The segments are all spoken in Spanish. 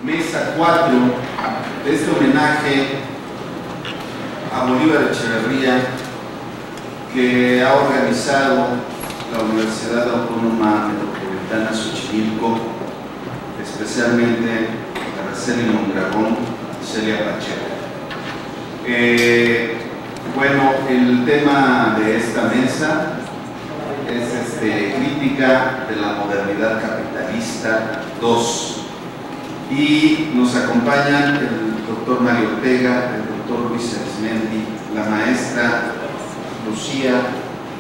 mesa 4 de este homenaje a Bolívar Echeverría que ha organizado la Universidad Autónoma Metropolitana Xochimilco, especialmente Araceli Mondragón y Celia Pacheco. Bueno, el tema de esta mesa es crítica de la modernidad capitalista 2. Y nos acompañan el doctor Mario Ortega, el doctor Luis Arismendi, la maestra Lucía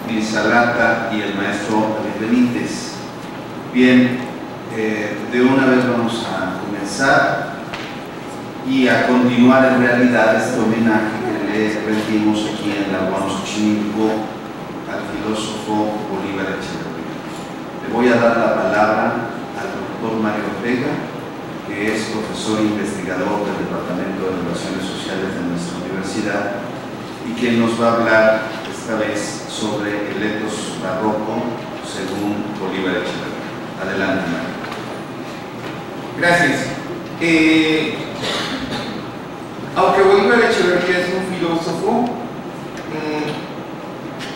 Milsalata y el maestro David Benítez. Bien, de una vez vamos a comenzar y a continuar en realidad este homenaje que le rendimos aquí en la UAM Xochimilco al filósofo Bolívar Echeverría. Le voy a dar la palabra al doctor Mario Ortega, que es profesor e investigador del Departamento de Relaciones Sociales de nuestra universidad y quien nos va a hablar esta vez sobre el etos barroco según Bolívar Echeverría. Adelante, Mario. Gracias. Aunque Bolívar Echeverría es un filósofo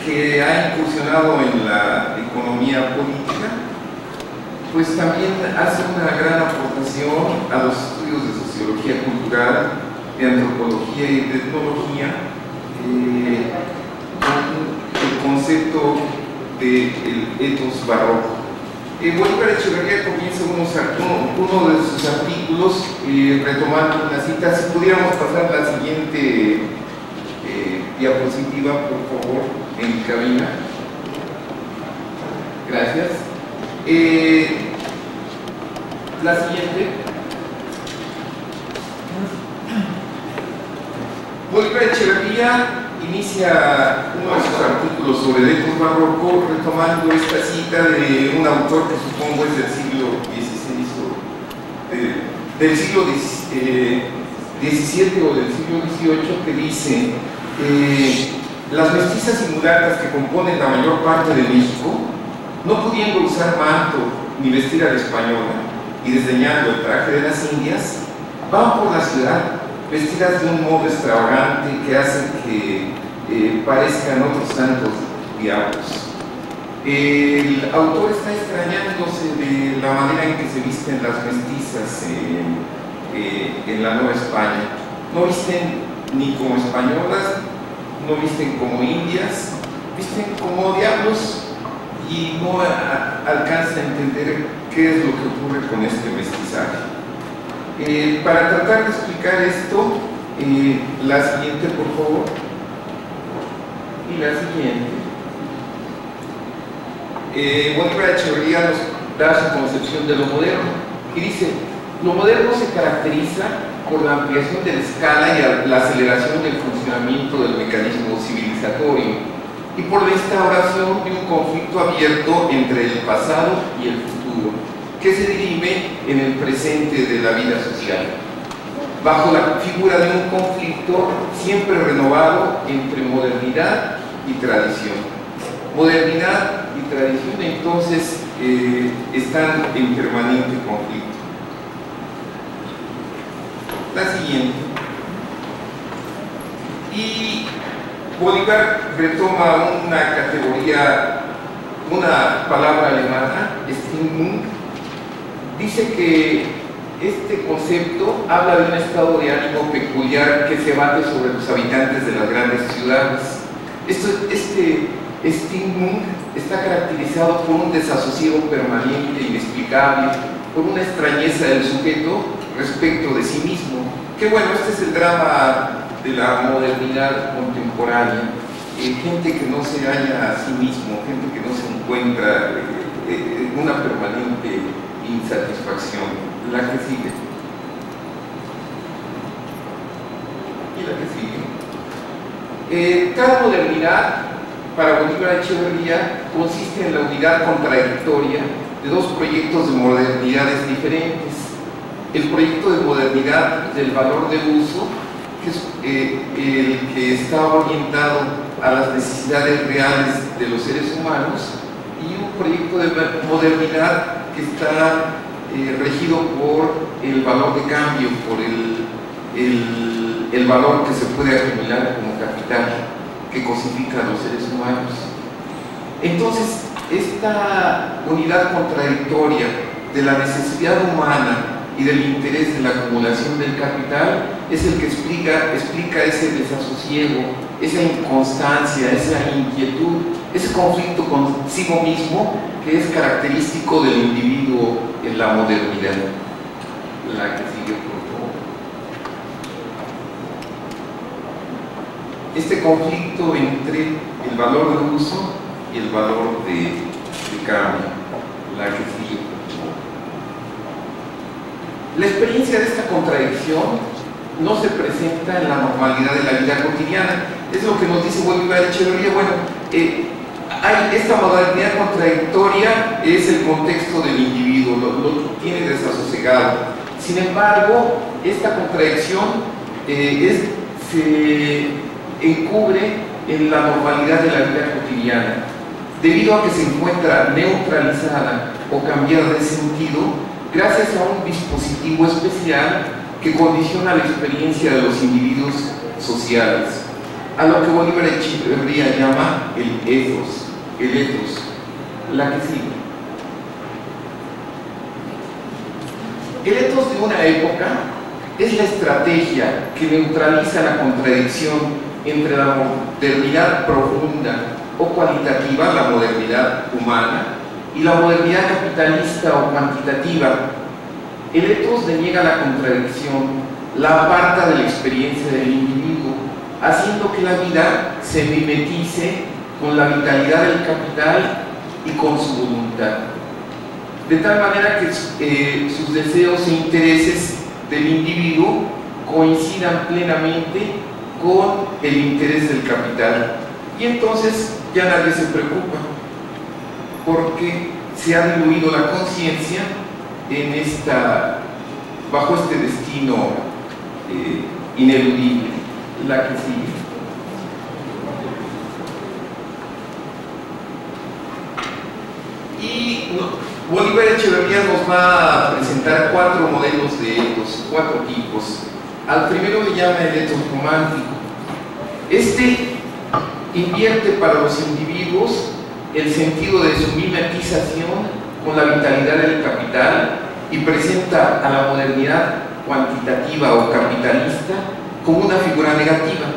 que ha incursionado en la economía política, pues también hace una gran aportación a los estudios de sociología cultural, de antropología y de etnología, con el concepto del etos barroco. Bolívar Echeverría comienza uno de sus artículos retomando una cita. Si pudiéramos pasar la siguiente diapositiva, por favor, en cabina. Gracias. La siguiente. Bolívar Echeverría inicia uno de sus artículos sobre el etos barroco retomando esta cita de un autor que supongo es del siglo XVI o del siglo XVII o del siglo XVIII, que dice las mestizas y mulatas que componen la mayor parte de México, no pudiendo usar manto ni vestir a la española y desdeñando el traje de las indias, van por la ciudad vestidas de un modo extravagante que hace que parezcan otros tantos diablos. El autor está extrañándose de la manera en que se visten las mestizas en la Nueva España. No visten ni como españolas, no visten como indias, visten como diablos, y no alcanza a entender qué es lo que ocurre con este mestizaje. Para tratar de explicar esto, la siguiente, por favor, y la siguiente. Bolívar Echeverría nos da su concepción de lo moderno, y dice: lo moderno se caracteriza por la ampliación de la escala y la aceleración del funcionamiento del mecanismo civilizatorio, y por la instauración de un conflicto abierto entre el pasado y el futuro, que se dirime en el presente de la vida social, bajo la figura de un conflicto siempre renovado entre modernidad y tradición. Modernidad y tradición entonces están en permanente conflicto. La siguiente. Y Bolívar retoma una categoría, una palabra alemana, Stimmung. Dice que este concepto habla de un estado de ánimo peculiar que se bate sobre los habitantes de las grandes ciudades. Este Stimmung está caracterizado por un desasosiego permanente, inexplicable, por una extrañeza del sujeto respecto de sí mismo. Que bueno, este es el drama de la modernidad contemporánea. Gente que no se halla a sí mismo, gente que no se encuentra en una permanente insatisfacción. La que sigue. Y la que sigue. Cada modernidad para Bolívar Echeverría consiste en la unidad contradictoria de dos proyectos de modernidades diferentes. El proyecto de modernidad del valor de uso, que es el que está orientado a las necesidades reales de los seres humanos, y un proyecto de modernidad que está regido por el valor de cambio, por el valor que se puede acumular como capital que cosifica a los seres humanos. Entonces, esta unidad contradictoria de la necesidad humana y del interés de la acumulación del capital es el que explica ese desasosiego, esa inconstancia, esa inquietud, ese conflicto consigo mismo que es característico del individuo en la modernidad. La que sigue, por favor. Este conflicto entre el valor de uso y el valor de cambio. La que sigue, por favor. La experiencia de esta contradicción no se presenta en la normalidad de la vida cotidiana. Es lo que nos dice Bolívar Echeverría. Bueno, esta modernidad contradictoria es el contexto del individuo, lo tiene desasosegado. Sin embargo, esta contradicción se encubre en la normalidad de la vida cotidiana, debido a que se encuentra neutralizada o cambiada de sentido gracias a un dispositivo especial que condiciona la experiencia de los individuos sociales, a lo que Bolívar Echeverría llama el ethos. La que sigue. El ethos de una época es la estrategia que neutraliza la contradicción entre la modernidad profunda o cualitativa, la modernidad humana, y la modernidad capitalista o cuantitativa. El ethos deniega la contradicción, la aparta de la experiencia del individuo, haciendo que la vida se mimetice con la vitalidad del capital y con su voluntad, de tal manera que sus deseos e intereses del individuo coincidan plenamente con el interés del capital, y entonces ya nadie se preocupa porque se ha diluido la conciencia bajo este destino ineludible. La que sigue. Y Bolívar Echeverría nos va a presentar 4 modelos de ethos, 4 tipos. Al primero le llama el ethos romántico. Este invierte para los individuos el sentido de su mimetización con la vitalidad del capital y presenta a la modernidad cuantitativa o capitalista como una figura negativa,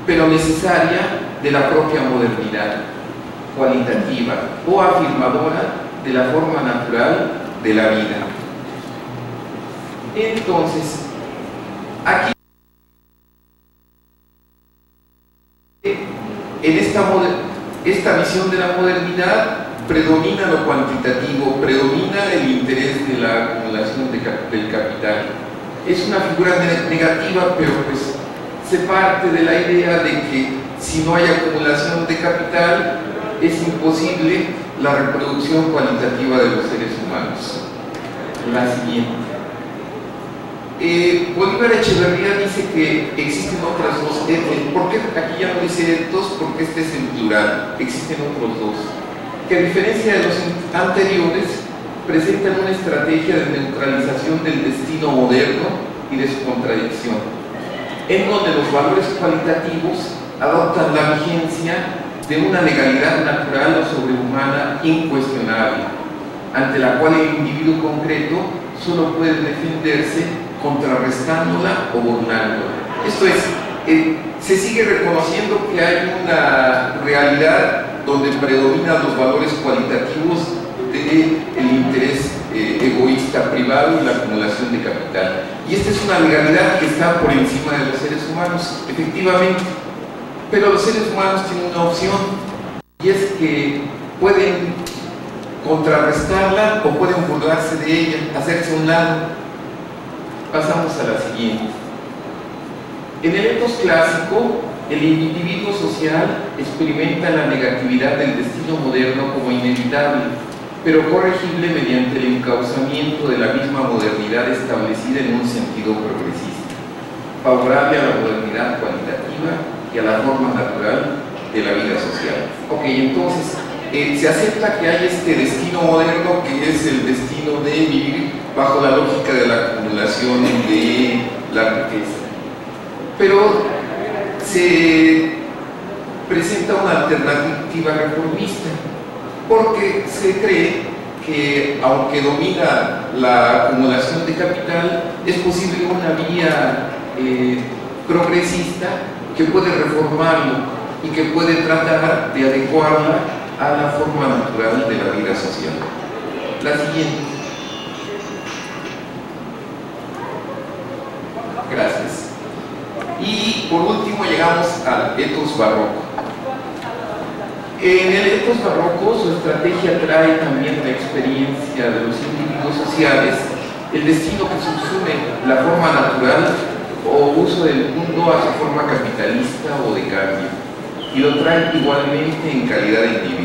pero necesaria de la propia modernidad cualitativa o afirmadora de la forma natural de la vida. Entonces, aquí en esta visión de la modernidad predomina lo cuantitativo, predomina el interés de la acumulación del capital. Es una figura negativa, pero pues se parte de la idea de que si no hay acumulación de capital es imposible la reproducción cualitativa de los seres humanos. La siguiente. Bolívar Echeverría dice que existen otras dos ethos. ¿Por qué aquí ya no dice ethos? Porque este es el plural. Existen otros dos, que a diferencia de los anteriores presentan una estrategia de neutralización del destino moderno y de su contradicción, en donde los valores cualitativos adoptan la vigencia de una legalidad natural o sobrehumana incuestionable, ante la cual el individuo concreto solo puede defenderse contrarrestándola o burlándola. Esto es, se sigue reconociendo que hay una realidad donde predominan los valores cualitativos del interés egoísta privado y la acumulación de capital. Y esta es una legalidad que está por encima de los seres humanos, efectivamente. Pero los seres humanos tienen una opción, y es que pueden contrarrestarla o pueden burlarse de ella, hacerse a un lado. Pasamos a la siguiente. En el ethos clásico, el individuo social experimenta la negatividad del destino moderno como inevitable, pero corregible mediante el encauzamiento de la misma modernidad establecida en un sentido progresista, favorable a la modernidad cualitativa y a la forma natural de la vida social. Ok, entonces, se acepta que hay este destino moderno, que es el destino de vivir bajo la lógica de la acumulación de la riqueza. Pero se presenta una alternativa reformista, porque se cree que, aunque domina la acumulación de capital, es posible una vía progresista que puede reformarlo y que puede tratar de adecuarla a la forma natural de la vida social. La siguiente. Gracias. Y por último llegamos al ethos barroco. En el ethos barroco su estrategia trae también la experiencia de los individuos sociales, el destino que subsume la forma natural o uso del mundo a su forma capitalista o de cambio, y lo trae igualmente en calidad de indivisible.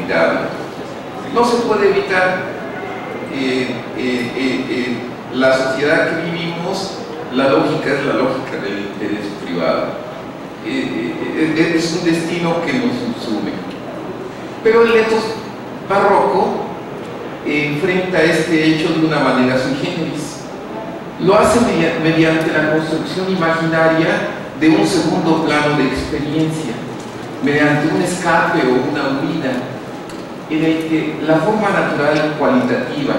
No se puede evitar la sociedad que vivimos, la lógica es la lógica del interés privado. Es un destino que nos subsume. Pero el ethos barroco enfrenta este hecho de una manera sui generis. Lo hace mediante la construcción imaginaria de un segundo plano de experiencia, mediante un escape o una huida, en el que la forma natural cualitativa,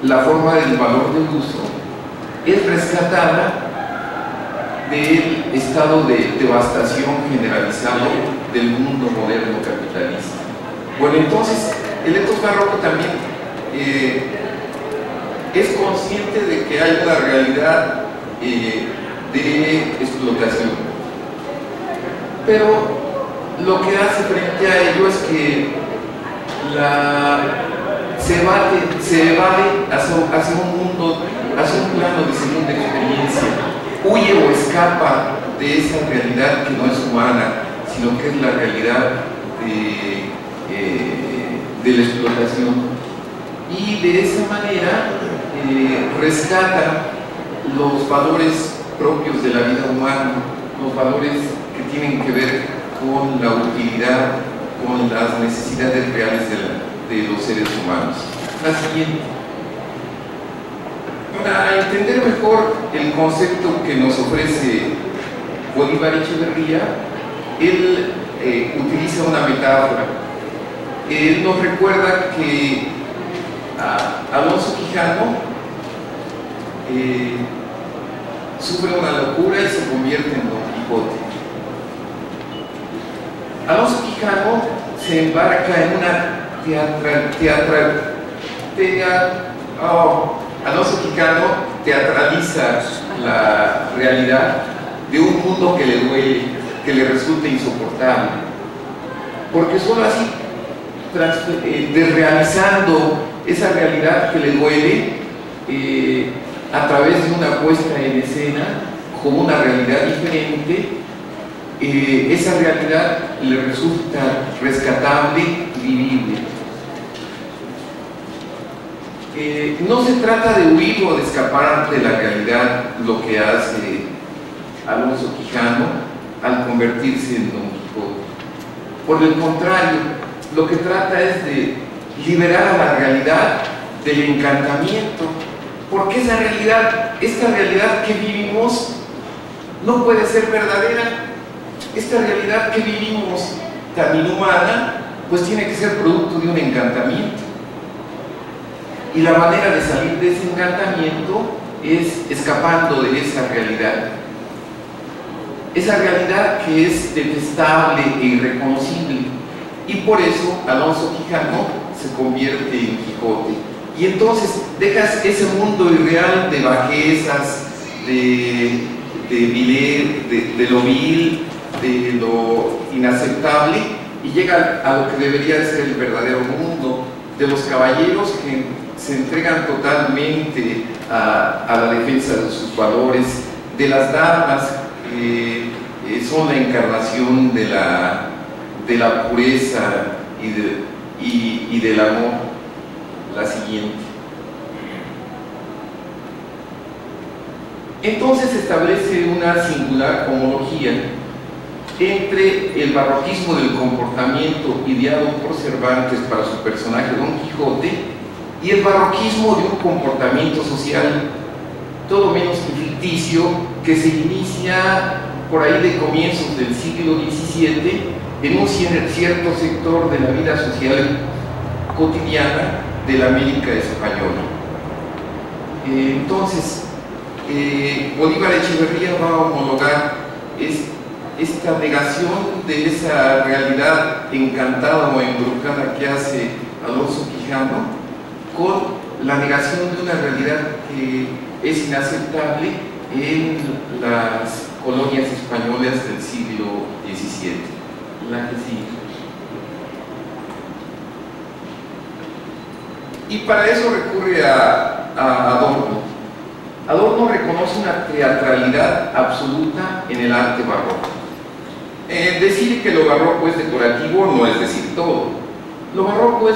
la forma del valor del uso, es rescatada del estado de devastación generalizado del mundo moderno capitalista. Bueno, entonces, el ethos barroco también es consciente de que hay una realidad de explotación, pero lo que hace frente a ello es que se evade hacia un mundo, hacia un plano de segunda experiencia, huye o escapa de esa realidad que no es humana, sino que es la realidad de la explotación, y de esa manera rescata los valores propios de la vida humana, los valores que tienen que ver con la utilidad, con las necesidades reales de los seres humanos. La siguiente. Para entender mejor el concepto que nos ofrece Bolívar Echeverría, él utiliza una metáfora. Él nos recuerda que Alonso Quijano sufre una locura y se convierte en Don Quijote. Alonso Quijano se embarca en una Alonso Quijano teatraliza la realidad de un mundo que le duele, que le resulta insoportable, porque solo así, desrealizando esa realidad que le duele a través de una puesta en escena como una realidad diferente, esa realidad le resulta rescatable y vivible. No se trata de huir o de escapar de la realidad, lo que hace Alonso Quijano al convertirse en Don Quijote. Por el contrario, lo que trata es de liberar a la realidad del encantamiento, porque esta realidad que vivimos no puede ser verdadera. Esta realidad que vivimos tan inhumana, pues tiene que ser producto de un encantamiento. Y la manera de salir de ese encantamiento es escapando de esa realidad. Esa realidad que es detestable e irreconocible. Y por eso Alonso Quijano se convierte en Quijote. Y entonces dejas ese mundo irreal de bajezas, de lo vil, de lo inaceptable, y llega a lo que debería ser el verdadero mundo, de los caballeros que se entregan totalmente a la defensa de sus valores, de las damas que son la encarnación de la pureza y del amor. La siguiente. Entonces establece una singular homología entre el barroquismo del comportamiento ideado por Cervantes para su personaje Don Quijote y el barroquismo de un comportamiento social todo menos que ficticio, que se inicia por ahí de comienzos del siglo XVII en un cierto sector de la vida social cotidiana de la América española. Entonces, Bolívar Echeverría va a homologar esta negación de esa realidad encantada o embrujada que hace Alonso Quijano con la negación de una realidad que es inaceptable en las colonias españolas del siglo XVII. La que sigue. Y para eso recurre a Adorno. Adorno reconoce una teatralidad absoluta en el arte barroco. Decir que lo barroco es decorativo no es decir todo. Lo barroco es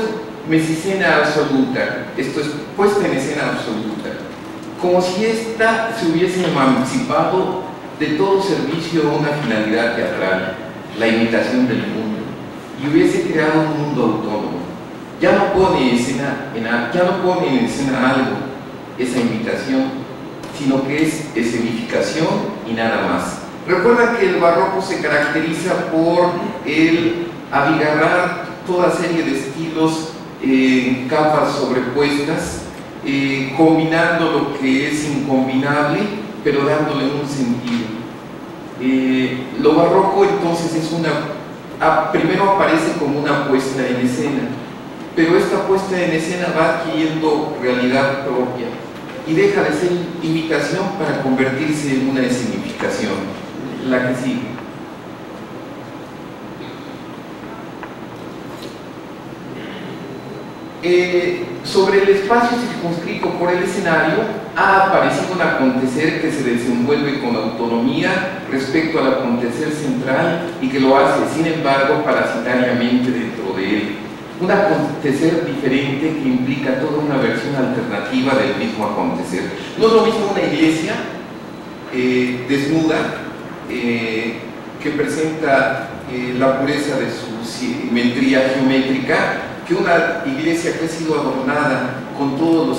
mesicena absoluta, esto es puesta en escena absoluta, como si ésta se hubiese emancipado de todo servicio a una finalidad teatral, la imitación del mundo, y hubiese creado un mundo autónomo. Ya no pone en escena algo, esa imitación, sino que es escenificación y nada más. Recuerda que el barroco se caracteriza por el abigarrar toda serie de estilos en capas sobrepuestas, combinando lo que es incombinable, pero dándole un sentido. Lo barroco entonces es primero aparece como una puesta en escena, pero esta puesta en escena va adquiriendo realidad propia y deja de ser imitación para convertirse en una escenificación. La que sigue. Sobre el espacio circunscrito por el escenario ha aparecido un acontecer que se desenvuelve con autonomía respecto al acontecer central y que lo hace, sin embargo, parasitariamente dentro de él. Un acontecer diferente que implica toda una versión alternativa del mismo acontecer. No es lo mismo una iglesia desnuda que presenta la pureza de su simetría geométrica, que una iglesia que ha sido adornada con todos los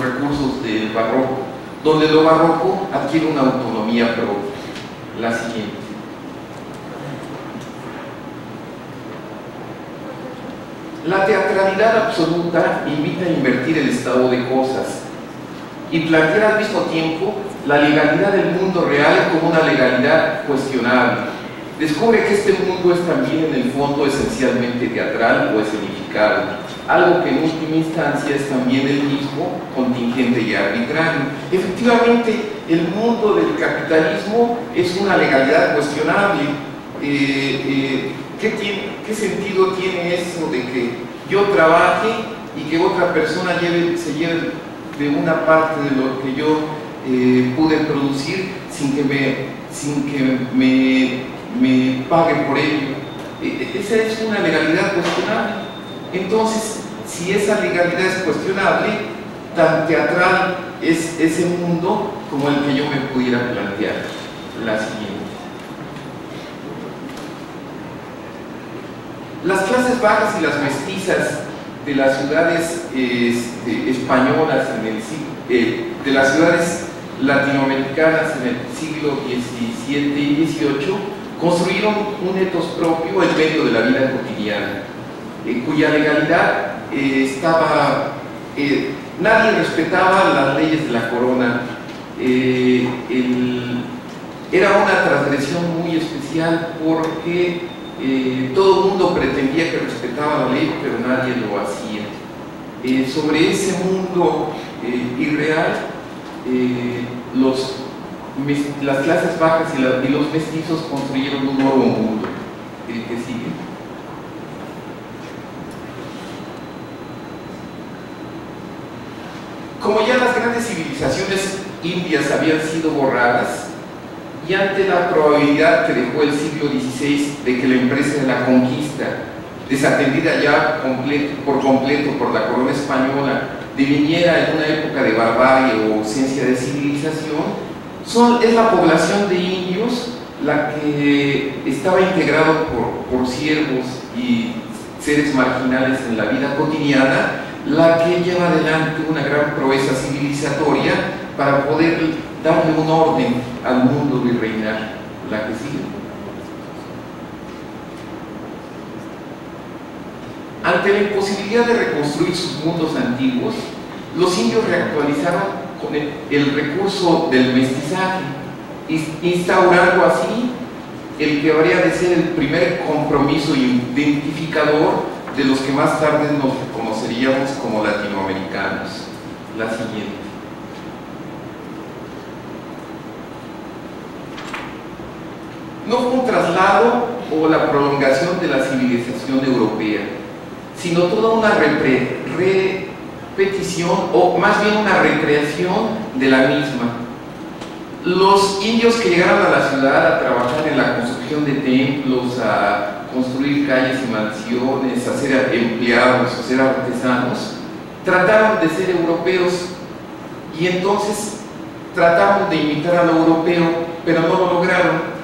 recursos del barroco, donde lo barroco adquiere una autonomía propia. La siguiente. La teatralidad absoluta invita a invertir el estado de cosas y plantear al mismo tiempo la legalidad del mundo real como una legalidad cuestionable. Descubre que este mundo es también en el fondo esencialmente teatral o escenificado, algo que en última instancia es también el mismo, contingente y arbitrario. Efectivamente, el mundo del capitalismo es una legalidad cuestionable. ¿Qué sentido tiene eso de que yo trabaje y que otra persona se lleve de una parte de lo que yo pude producir sin que me pague por ello? Esa es una legalidad cuestionable. Entonces, si esa legalidad es cuestionable, tan teatral es ese mundo como el que yo me pudiera plantear. La siguiente. Las clases bajas y las mestizas de las ciudades españolas, de las ciudades latinoamericanas en el siglo XVII y XVIII, construyeron un etos propio en medio de la vida cotidiana, cuya legalidad nadie respetaba las leyes de la corona. Era una transgresión muy especial porque todo el mundo pretendía que respetaba la ley, pero nadie lo hacía. Sobre ese mundo irreal, las clases bajas y los mestizos construyeron un nuevo mundo, el que sigue. Como ya las grandes civilizaciones indias habían sido borradas, y ante la probabilidad que dejó el siglo XVI de que la empresa de la conquista, desatendida ya por completo por la corona española, deviniera en una época de barbarie o ausencia de civilización, es la población de indios la que estaba integrado por siervos y seres marginales en la vida cotidiana, la que lleva adelante una gran proeza civilizatoria para poder darle un orden al mundo y reinar. La que sigue. Ante la imposibilidad de reconstruir sus mundos antiguos, los indios reactualizaron con el recurso del mestizaje, instaurando así el que habría de ser el primer compromiso identificador de los que más tarde nos conoceríamos como latinoamericanos. La siguiente. No fue un traslado o la prolongación de la civilización europea, sino toda una repetición, o más bien una recreación de la misma. Los indios que llegaron a la ciudad a trabajar en la construcción de templos, a construir calles y mansiones, a ser empleados, a ser artesanos, trataron de ser europeos y entonces trataron de imitar a lo europeo, pero no lo lograron.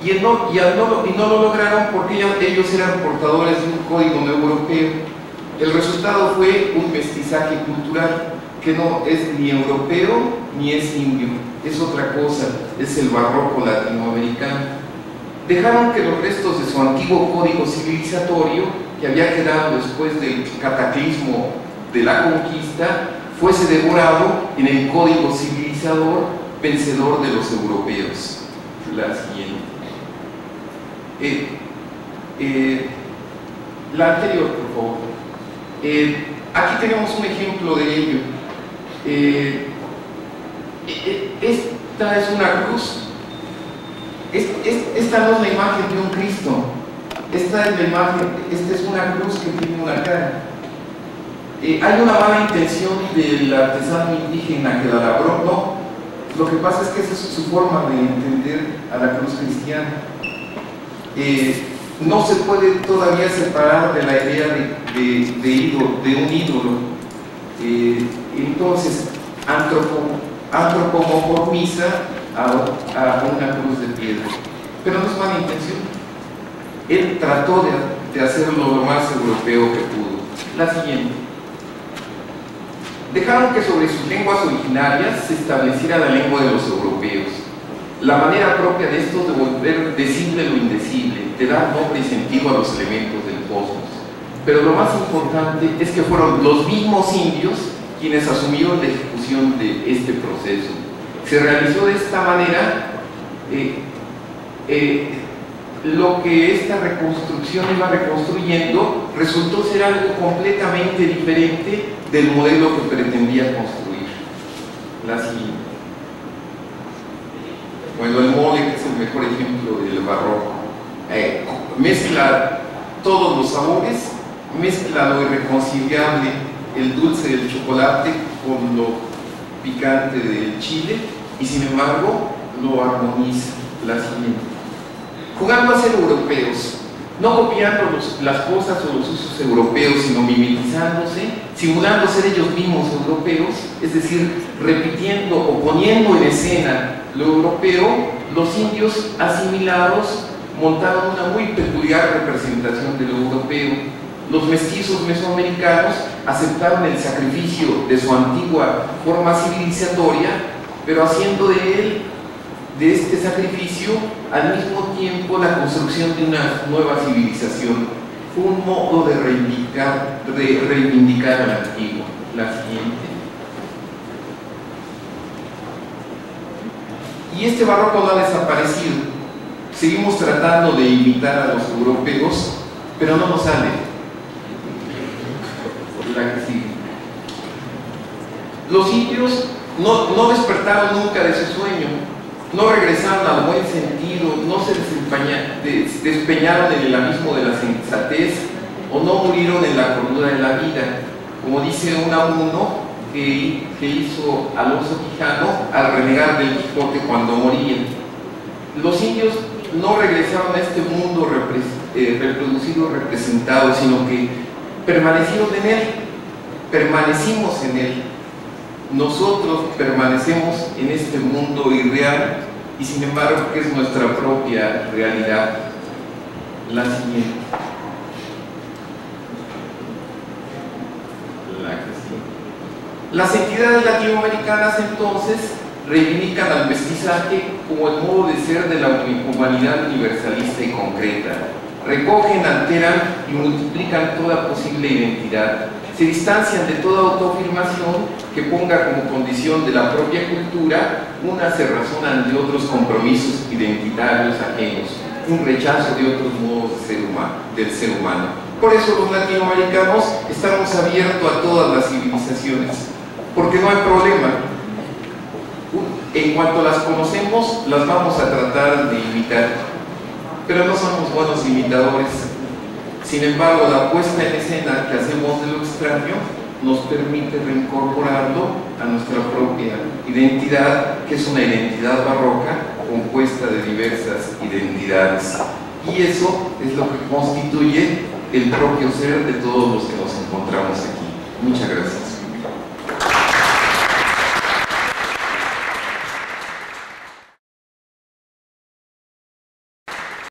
Y no lo lograron porque ellos eran portadores de un código no europeo. El resultado fue un mestizaje cultural que no es ni europeo ni es indio, es otra cosa, es el barroco latinoamericano. Dejaron que los restos de su antiguo código civilizatorio, que había quedado después del cataclismo de la conquista, fuese devorado en el código civilizador vencedor de los europeos. La siguiente. La anterior, por favor. Aquí tenemos un ejemplo de ello. Esta es una cruz. Esta no es la imagen de un Cristo. Esta es una cruz que tiene una cara. Hay una mala intención del artesano indígena que la labró. No, lo que pasa es que esa es su forma de entender a la cruz cristiana. No se puede todavía separar de la idea de un ídolo. Entonces, antropomorfiza a una cruz de piedra. Pero no es mala intención. Él trató de hacerlo lo más europeo que pudo. La siguiente. Dejaron que sobre sus lenguas originarias se estableciera la lengua de los europeos. La manera propia de esto de volver decible lo indecible, de dar nombre y sentido a los elementos del cosmos. Pero lo más importante es que fueron los mismos indios quienes asumieron la ejecución de este proceso. Se realizó de esta manera lo que esta reconstrucción iba reconstruyendo resultó ser algo completamente diferente del modelo que pretendía construir. La siguiente. Bueno, el mole, que es el mejor ejemplo del barroco, mezcla todos los sabores, mezcla lo irreconciliable, el dulce del chocolate con lo picante del chile, y sin embargo lo armoniza. La siguiente. Jugando a ser europeos, no copiando las cosas o los usos europeos, sino mimetizándose, simulando ser ellos mismos europeos, es decir, repitiendo o poniendo en escena lo europeo, los indios asimilados montaron una muy peculiar representación de lo europeo. Los mestizos mesoamericanos aceptaron el sacrificio de su antigua forma civilizatoria, pero haciendo de este sacrificio al mismo tiempo la construcción de una nueva civilización. Fue un modo de reivindicar al antiguo. La siguiente. Y este barroco no ha desaparecido. Seguimos tratando de imitar a los europeos, pero no nos sale. La que sigue. Los indios no despertaron nunca de su sueño, no regresaron al buen sentido, no se despeñaron en el abismo de la sensatez o no murieron en la cordura de la vida, como dice uno que hizo Alonso Quijano al renegar del Quijote cuando moría. Los indios no regresaron a este mundo reproducido, representado, sino que permanecieron en él, permanecimos en él. Nosotros permanecemos en este mundo irreal y sin embargo que es nuestra propia realidad. La siguiente. Las entidades latinoamericanas entonces reivindican al mestizaje como el modo de ser de la humanidad universalista y concreta. Recogen, alteran y multiplican toda posible identidad. Se distancian de toda autoafirmación que ponga como condición de la propia cultura una cerrazón de otros compromisos identitarios ajenos, un rechazo de otros modos del ser humano. Por eso los latinoamericanos estamos abiertos a todas las civilizaciones, porque no hay problema. En cuanto las conocemos, las vamos a tratar de imitar, pero no somos buenos imitadores. Sin embargo, la puesta en escena que hacemos de lo extraño nos permite reincorporarlo a nuestra propia identidad, que es una identidad barroca compuesta de diversas identidades. Y eso es lo que constituye el propio ser de todos los que nos encontramos aquí. Muchas gracias.